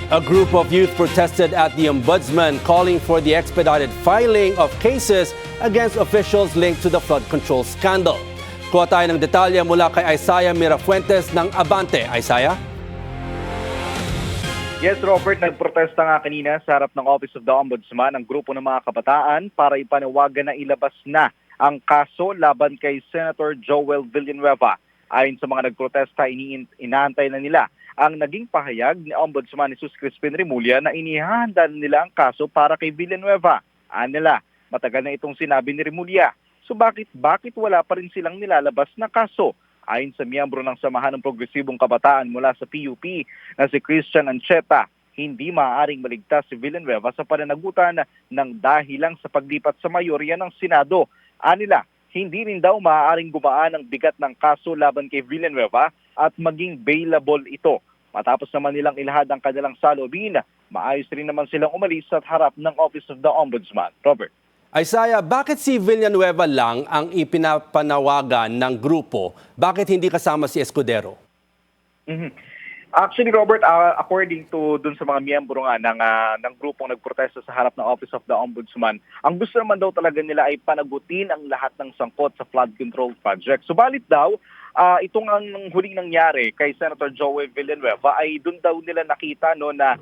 A group of youth protested at the ombudsman calling for the expedited filing of cases against officials linked to the flood control scandal. Kuha tayo ng detalye mula kay Isaiah Mirafuentes ng Abante. Isaiah? Yes, Robert, nagprotesta nga kanina sa harap ng Office of the Ombudsman ang grupo ng mga kabataan para ipanawagan na ilabas na ang kaso laban kay Senator Joel Villanueva. Ayon sa mga nagprotesta, inaantay na nila ang naging pahayag ni Ombudsman Jesus Crispin Remulla na inihahanda nila ang kaso para kay Villanueva. Nila, matagal na itong sinabi ni Remulla. So bakit wala pa rin silang nilalabas na kaso? Ayon sa miyembro ng Samahan ng Progresibong Kabataan mula sa PUP na si Christian Ancheta, hindi maaaring maligtas si Villanueva sa pananagutan ng dahilang sa paglipat sa mayorya ng Senado. Nila, hindi rin daw maaaring gumaan ang bigat ng kaso laban kay Villanueva at maging bailable ito. Matapos naman nilang ilahad ang kanilang salubin, maayos rin naman silang umalis sa harap ng Office of the Ombudsman. Robert. Isaiah, bakit si Villanueva lang ang ipinapanawagan ng grupo? Bakit hindi kasama si Escudero? Actually, Robert, according to dun sa mga miyembro nga ng grupong nagprotesta sa harap ng Office of the Ombudsman, ang gusto naman daw talaga nila ay panagutin ang lahat ng sangkot sa flood control project. Subalit daw, itong ang huling nangyari kay Senator Joel Villanueva ay dun daw nila nakita na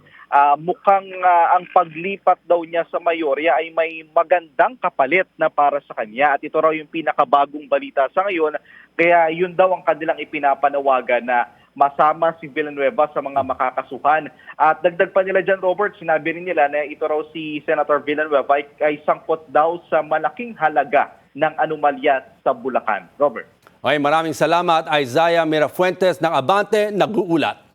mukhang ang paglipat daw niya sa mayorya ay may magandang kapalit na para sa kanya. At ito raw yung pinakabagong balita sa ngayon. Kaya yun daw ang kanilang ipinapanawagan na masama si Villanueva sa mga makakasuhan. At dagdag pa nila dyan, Robert, sinabi rin nila na ito raw si Senator Villanueva ay sangkot daw sa malaking halaga ng anomalya sa Bulacan. Robert. Okay, maraming salamat, Isaiah Mirafuentes ng Abante, nag-uulat.